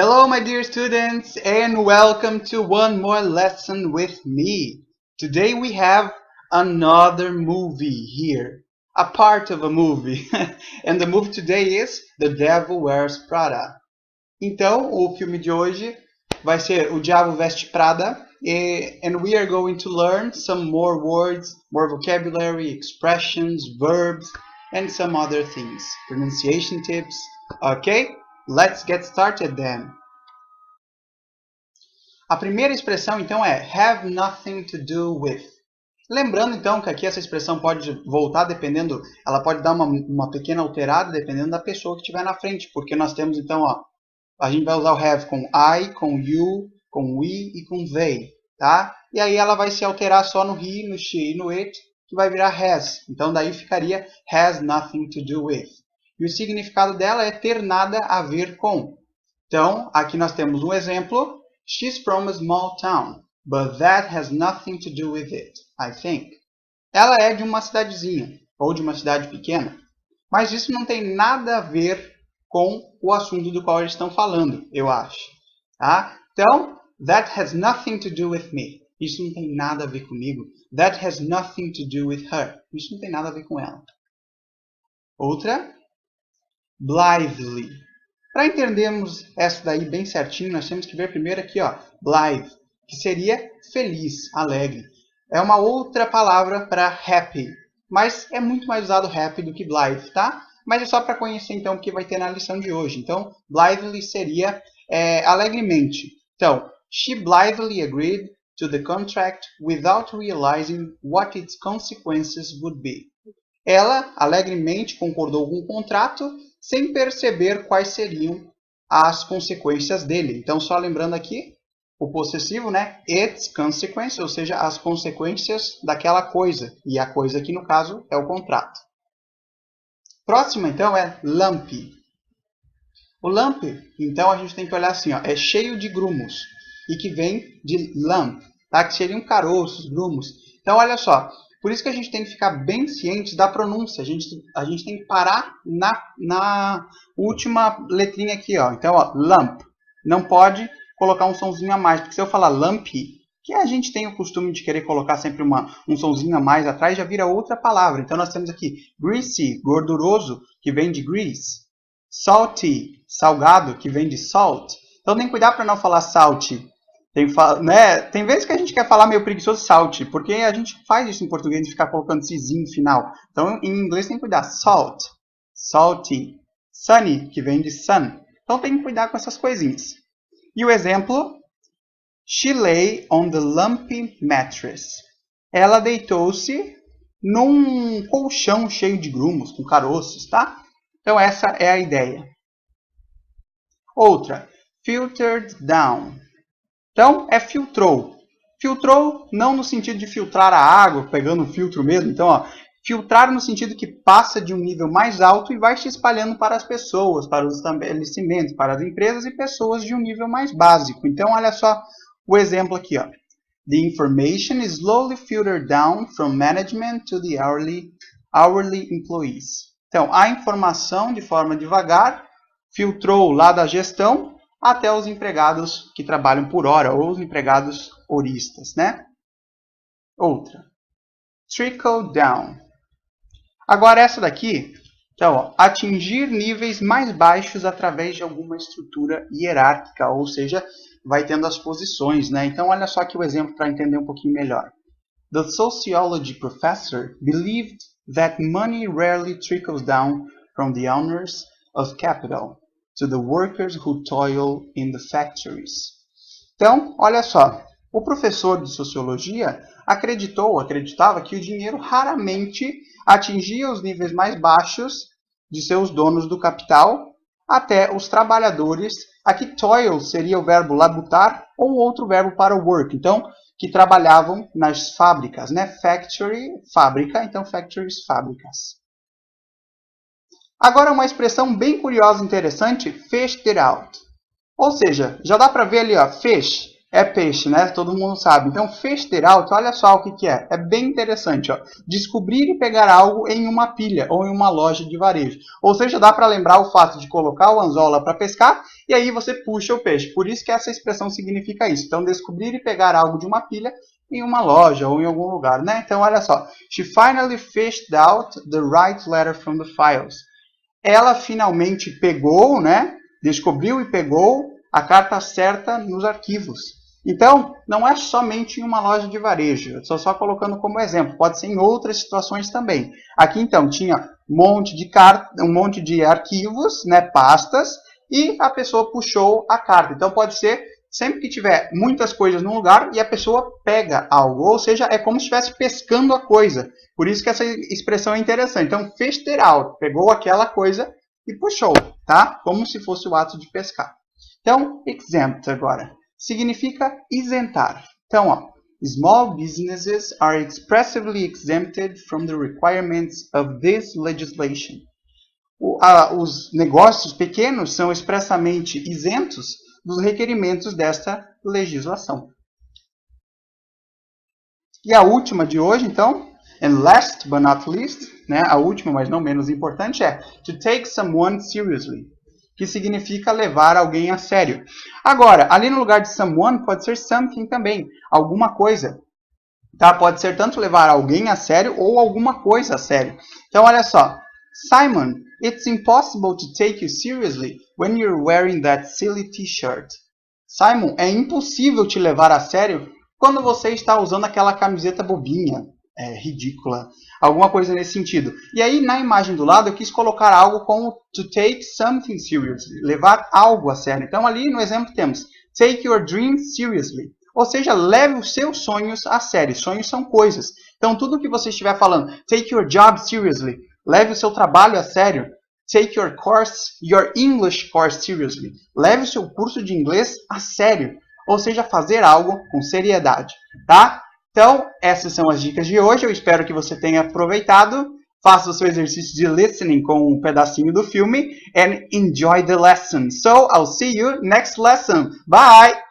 Hello, my dear students, and welcome to one more lesson with me. Today we have another movie here, a part of a movie. And the movie today is The Devil Wears Prada. Então, o filme de hoje vai ser O Diabo Veste Prada, and we are going to learn some more words, more vocabulary, expressions, verbs, and some other things. Pronunciation tips. Okay? Let's get started then. A primeira expressão, então, é have nothing to do with. Lembrando, então, que aqui essa expressão pode voltar dependendo, ela pode dar uma pequena alterada dependendo da pessoa que estiver na frente, porque nós temos, então, ó, a gente vai usar o have com I, com you, com we e com they, tá? E aí ela vai se alterar só no he, no she e no it, que vai virar has. Então, daí ficaria has nothing to do with. E o significado dela é ter nada a ver com. Então, aqui nós temos um exemplo. She's from a small town, but that has nothing to do with it, I think. Ela é de uma cidadezinha, ou de uma cidade pequena, mas isso não tem nada a ver com o assunto do qual eles estão falando, eu acho. Tá? Então, that has nothing to do with me. Isso não tem nada a ver comigo. That has nothing to do with her. Isso não tem nada a ver com ela. Outra, blithely. Para entendermos essa daí bem certinho, nós temos que ver primeiro aqui, ó, blithe, que seria feliz, alegre. É uma outra palavra para happy, mas é muito mais usado happy do que blithe, tá? Mas é só para conhecer, então, o que vai ter na lição de hoje. Então, blithely seria alegremente. Então, she blithely agreed to the contract without realizing what its consequences would be. Ela alegremente concordou com o contrato sem perceber quais seriam as consequências dele. Então, só lembrando aqui, o possessivo, né? Its consequences, ou seja, as consequências daquela coisa. E a coisa aqui, no caso, é o contrato. Próxima, então, é lumpy. O lumpy, então, a gente tem que olhar assim, ó, é cheio de grumos. E que vem de lump, tá? Que seriam caroços, grumos. Então, olha só. Por isso que a gente tem que ficar bem ciente da pronúncia. A gente tem que parar na última letrinha aqui, ó. Então, ó, lump. Não pode colocar um sonzinho a mais. Porque se eu falar lumpy, que a gente tem o costume de querer colocar sempre um sonzinho a mais atrás, já vira outra palavra. Então, nós temos aqui greasy, gorduroso, que vem de grease. Salty, salgado, que vem de salt. Então, tem que cuidar para não falar salty. Tem vezes que a gente quer falar meio preguiçoso salty, porque a gente faz isso em português de ficar colocando cizinho no final. Então, em inglês tem que cuidar. Salt, salty, sunny, que vem de sun. Então, tem que cuidar com essas coisinhas. E o exemplo, she lay on the lumpy mattress. Ela deitou-se num colchão cheio de grumos, com caroços, tá? Então, essa é a ideia. Outra, filtered down. Então, é filtrou. Filtrou não no sentido de filtrar a água, pegando um filtro mesmo. Então, ó, filtrar no sentido que passa de um nível mais alto e vai se espalhando para as pessoas, para os estabelecimentos, para as empresas e pessoas de um nível mais básico. Então, olha só o exemplo aqui. Ó. The information is slowly filtered down from management to the hourly employees. Então, a informação, de forma devagar, filtrou lá da gestão até os empregados que trabalham por hora, ou os empregados horistas, né? Outra. Trickle down. Agora essa daqui, então, ó, atingir níveis mais baixos através de alguma estrutura hierárquica, ou seja, vai tendo as posições, né? Então, olha só aqui o exemplo para entender um pouquinho melhor. The sociology professor believed that money rarely trickles down from the owners of capital to the workers who toil in the factories. Então, olha só, o professor de sociologia acreditava que o dinheiro raramente atingia os níveis mais baixos de seus donos do capital até os trabalhadores. Aqui toil seria o verbo labutar ou outro verbo para work, então, que trabalhavam nas fábricas, né? Factory, fábrica, então factories, fábricas. Agora uma expressão bem curiosa e interessante, fished it out. Ou seja, já dá para ver ali, ó, fish, é peixe, né? Todo mundo sabe. Então, figure out, olha só o que é. É bem interessante, ó. Descobrir e pegar algo em uma pilha ou em uma loja de varejo. Ou seja, dá para lembrar o fato de colocar o anzol lá para pescar e aí você puxa o peixe. Por isso que essa expressão significa isso. Então, descobrir e pegar algo de uma pilha em uma loja ou em algum lugar, né? Então, olha só. She finally fished out the right letter from the files. Ela finalmente pegou, né? Descobriu e pegou a carta certa nos arquivos. Então, não é somente em uma loja de varejo. Estou só colocando como exemplo. Pode ser em outras situações também. Aqui, então, tinha um monte de arquivos, né, pastas, e a pessoa puxou a carta. Então, pode ser sempre que tiver muitas coisas num lugar e a pessoa pega algo. Ou seja, é como se estivesse pescando a coisa. Por isso que essa expressão é interessante. Então, fished out, pegou aquela coisa e puxou, tá? Como se fosse o ato de pescar. Então, exempt agora. Significa isentar. Então, ó, small businesses are expressively exempted from the requirements of this legislation. Os negócios pequenos são expressamente isentos dos requerimentos desta legislação. E a última de hoje, então, and last but not least, né, a última, mas não menos importante, é to take someone seriously, que significa levar alguém a sério. Agora, ali no lugar de someone, pode ser something também, alguma coisa. Tá? Pode ser tanto levar alguém a sério ou alguma coisa a sério. Então, olha só. Simon, it's impossible to take you seriously when you're wearing that silly t-shirt. Simon, é impossível te levar a sério quando você está usando aquela camiseta bobinha, ridícula, alguma coisa nesse sentido. E aí, na imagem do lado, eu quis colocar algo como to take something seriously, levar algo a sério. Então, ali no exemplo temos take your dreams seriously, ou seja, leve os seus sonhos a sério. Sonhos são coisas. Então, tudo que você estiver falando, take your job seriously, leve o seu trabalho a sério. Take your English course seriously, leve o seu curso de inglês a sério. Ou seja, fazer algo com seriedade, tá? Então, essas são as dicas de hoje. Eu espero que você tenha aproveitado. Faça o seu exercício de listening com um pedacinho do filme and enjoy the lesson. So, I'll see you next lesson. Bye!